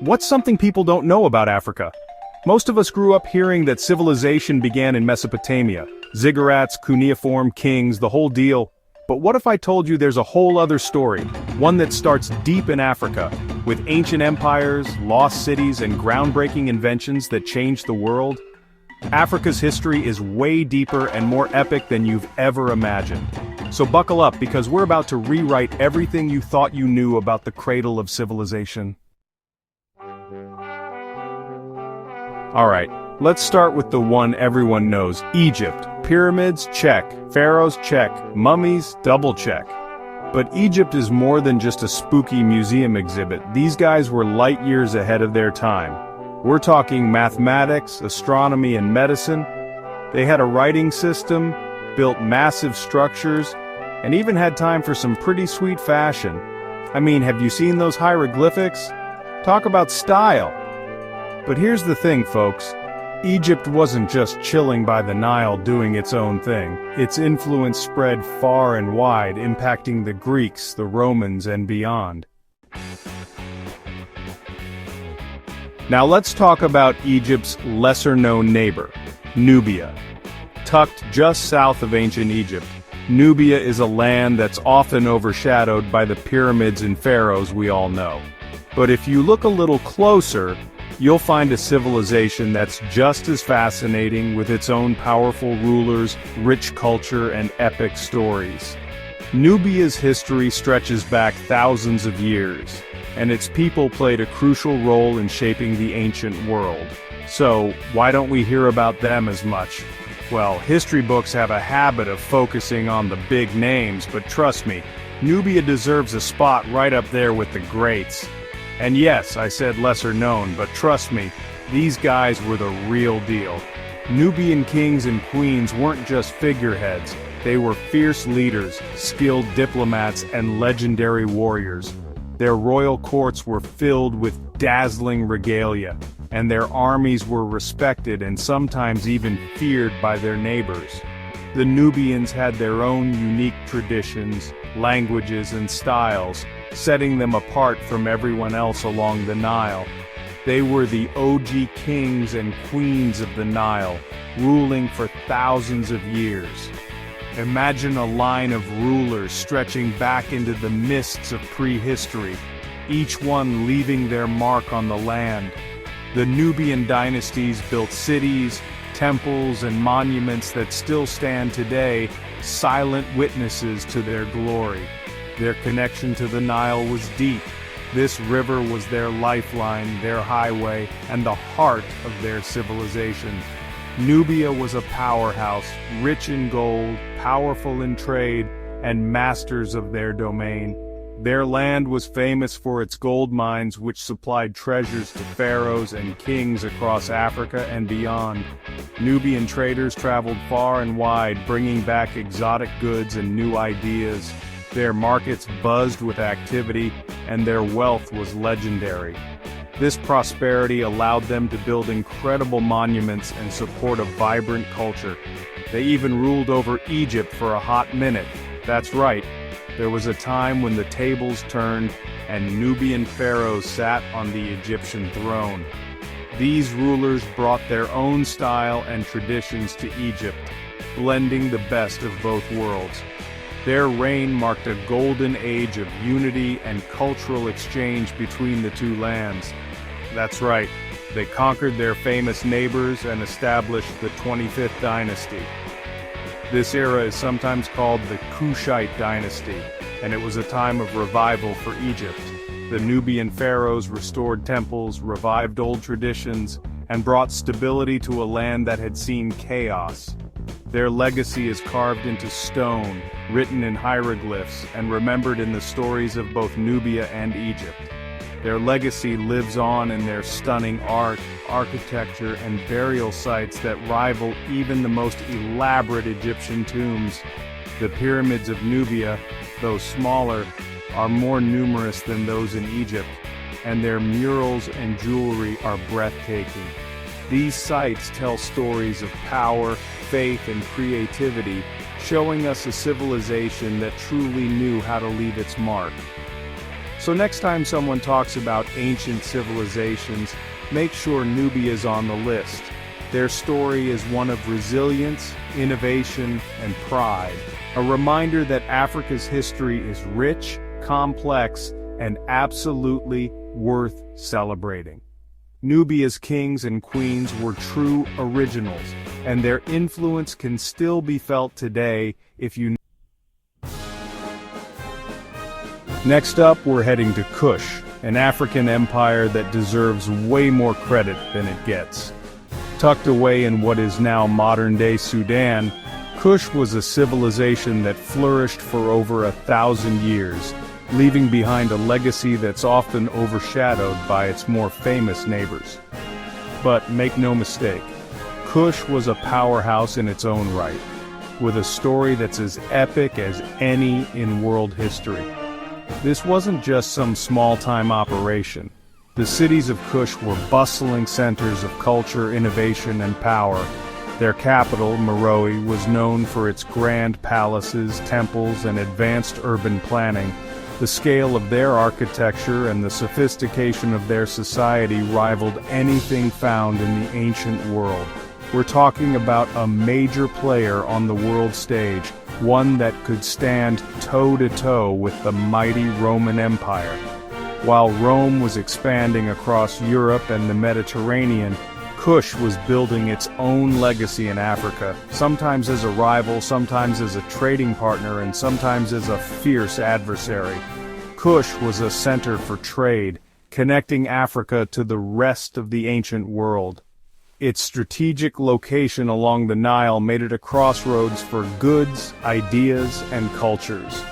What's something people don't know about Africa? Most of us grew up hearing that civilization began in Mesopotamia. Ziggurats, cuneiform kings, the whole deal. But what if I told you there's a whole other story, one that starts deep in Africa, with ancient empires, lost cities, and groundbreaking inventions that changed the world? Africa's history is way deeper and more epic than you've ever imagined. So buckle up, because we're about to rewrite everything you thought you knew about the cradle of civilization. Alright, let's start with the one everyone knows, Egypt. Pyramids, check. Pharaohs, check. Mummies, double check. But Egypt is more than just a spooky museum exhibit. These guys were light years ahead of their time. We're talking mathematics, astronomy, and medicine. They had a writing system, built massive structures, and even had time for some pretty sweet fashion. I mean, have you seen those hieroglyphics? Talk about style! But here's the thing, folks. Egypt wasn't just chilling by the Nile doing its own thing. Its influence spread far and wide, impacting the Greeks, the Romans, and beyond. Now let's talk about Egypt's lesser-known neighbor, Nubia. Tucked just south of ancient Egypt, Nubia is a land that's often overshadowed by the pyramids and pharaohs we all know. But if you look a little closer, you'll find a civilization that's just as fascinating, with its own powerful rulers, rich culture, and epic stories. Nubia's history stretches back thousands of years, and its people played a crucial role in shaping the ancient world. So, why don't we hear about them as much? Well, history books have a habit of focusing on the big names, but trust me, Nubia deserves a spot right up there with the greats. And yes, I said lesser known, but trust me, these guys were the real deal. Nubian kings and queens weren't just figureheads, they were fierce leaders, skilled diplomats, and legendary warriors. Their royal courts were filled with dazzling regalia, and their armies were respected and sometimes even feared by their neighbors. The Nubians had their own unique traditions, languages, and styles, setting them apart from everyone else along the Nile. They were the OG kings and queens of the Nile, ruling for thousands of years. Imagine a line of rulers stretching back into the mists of prehistory, each one leaving their mark on the land. The Nubian dynasties built cities, temples, and monuments that still stand today, silent witnesses to their glory. Their connection to the Nile was deep. This river was their lifeline, their highway, and the heart of their civilization. Nubia was a powerhouse, rich in gold, powerful in trade, and masters of their domain. Their land was famous for its gold mines, which supplied treasures to pharaohs and kings across Africa and beyond. Nubian traders traveled far and wide, bringing back exotic goods and new ideas. Their markets buzzed with activity, and their wealth was legendary. This prosperity allowed them to build incredible monuments and support a vibrant culture. They even ruled over Egypt for a hot minute. That's right, there was a time when the tables turned and Nubian pharaohs sat on the Egyptian throne. These rulers brought their own style and traditions to Egypt, blending the best of both worlds. Their reign marked a golden age of unity and cultural exchange between the two lands. That's right, they conquered their famous neighbors and established the 25th dynasty. This era is sometimes called the Kushite dynasty, and it was a time of revival for Egypt. The Nubian pharaohs restored temples, revived old traditions, and brought stability to a land that had seen chaos. Their legacy is carved into stone, written in hieroglyphs, and remembered in the stories of both Nubia and Egypt. Their legacy lives on in their stunning art, architecture, and burial sites that rival even the most elaborate Egyptian tombs. The pyramids of Nubia, though smaller, are more numerous than those in Egypt, and their murals and jewelry are breathtaking. These sites tell stories of power, faith, and creativity, showing us a civilization that truly knew how to leave its mark. So next time someone talks about ancient civilizations, make sure Nubia is on the list. Their story is one of resilience, innovation, and pride. A reminder that Africa's history is rich, complex, and absolutely worth celebrating. Nubia's kings and queens were true originals, and their influence can still be felt today if you... Next up, we're heading to Kush, an African empire that deserves way more credit than it gets. Tucked away in what is now modern-day Sudan, Kush was a civilization that flourished for over 1,000 years, leaving behind a legacy that's often overshadowed by its more famous neighbors. But make no mistake, Kush was a powerhouse in its own right, with a story that's as epic as any in world history. This wasn't just some small-time operation. The cities of Kush were bustling centers of culture, innovation, and power. Their capital, Meroe, was known for its grand palaces, temples, and advanced urban planning. The scale of their architecture and the sophistication of their society rivaled anything found in the ancient world. We're talking about a major player on the world stage, one that could stand toe-to-toe with the mighty Roman Empire. While Rome was expanding across Europe and the Mediterranean, Kush was building its own legacy in Africa, sometimes as a rival, sometimes as a trading partner, and sometimes as a fierce adversary. Kush was a center for trade, connecting Africa to the rest of the ancient world. Its strategic location along the Nile made it a crossroads for goods, ideas, and cultures.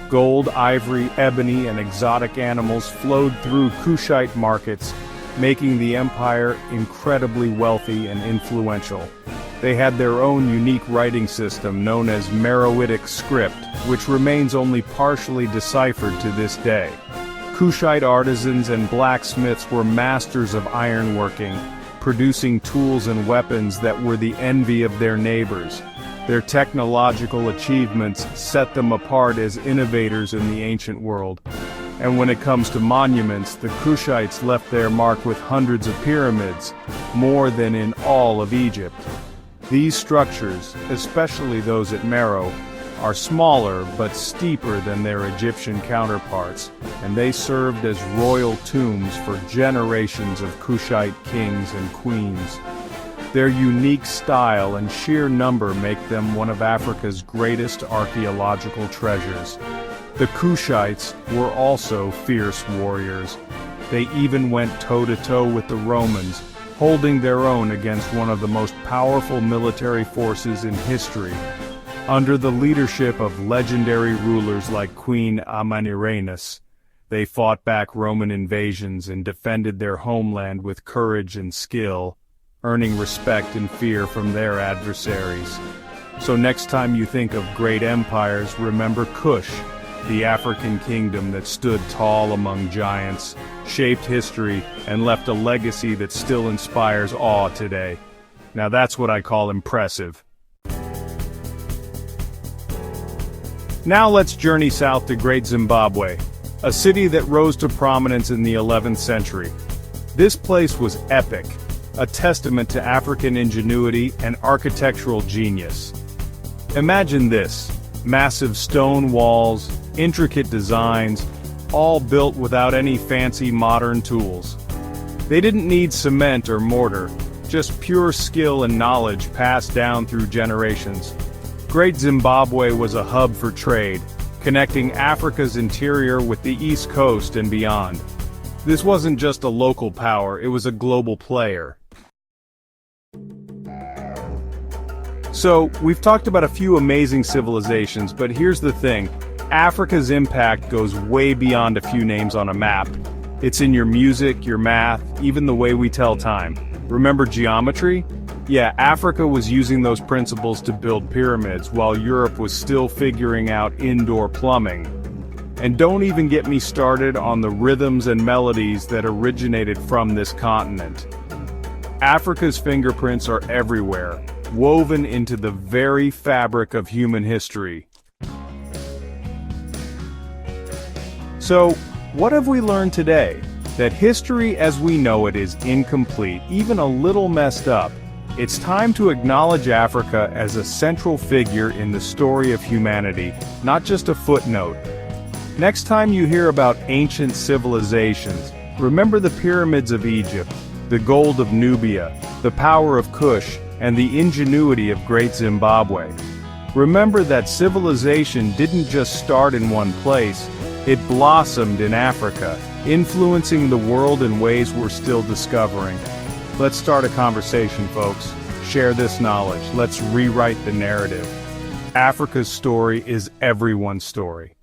Gold, ivory, ebony, and exotic animals flowed through Kushite markets, making the empire incredibly wealthy and influential. They had their own unique writing system known as Meroitic script, which remains only partially deciphered to this day. Kushite artisans and blacksmiths were masters of ironworking, producing tools and weapons that were the envy of their neighbors. Their technological achievements set them apart as innovators in the ancient world. And when it comes to monuments, the Kushites left their mark with hundreds of pyramids, more than in all of Egypt. These structures, especially those at Meroe, are smaller but steeper than their Egyptian counterparts, and they served as royal tombs for generations of Kushite kings and queens. Their unique style and sheer number make them one of Africa's greatest archaeological treasures. The Kushites were also fierce warriors. They even went toe-to-toe with the Romans, holding their own against one of the most powerful military forces in history. Under the leadership of legendary rulers like Queen Amanirenas, they fought back Roman invasions and defended their homeland with courage and skill, earning respect and fear from their adversaries. So next time you think of great empires, remember Kush, the African kingdom that stood tall among giants, shaped history, and left a legacy that still inspires awe today. Now that's what I call impressive. Now let's journey south to Great Zimbabwe, a city that rose to prominence in the 11th century. This place was epic, a testament to African ingenuity and architectural genius. Imagine this: massive stone walls, intricate designs, all built without any fancy modern tools. They didn't need cement or mortar, just pure skill and knowledge passed down through generations. Great Zimbabwe was a hub for trade, connecting Africa's interior with the East Coast and beyond. This wasn't just a local power, it was a global player. So, we've talked about a few amazing civilizations, but here's the thing. Africa's impact goes way beyond a few names on a map. It's in your music, your math, even the way we tell time. Remember geometry? Yeah, Africa was using those principles to build pyramids, while Europe was still figuring out indoor plumbing. And don't even get me started on the rhythms and melodies that originated from this continent. Africa's fingerprints are everywhere, woven into the very fabric of human history. So, What have we learned today? That history as we know it is incomplete, even a little messed up. It's time to acknowledge Africa as a central figure in the story of humanity, not just a footnote. Next time you hear about ancient civilizations, remember the pyramids of Egypt, the gold of Nubia, the power of Kush, and the ingenuity of Great Zimbabwe. Remember that civilization didn't just start in one place, it blossomed in Africa, influencing the world in ways we're still discovering. Let's start a conversation, folks. Share this knowledge. Let's rewrite the narrative. Africa's story is everyone's story.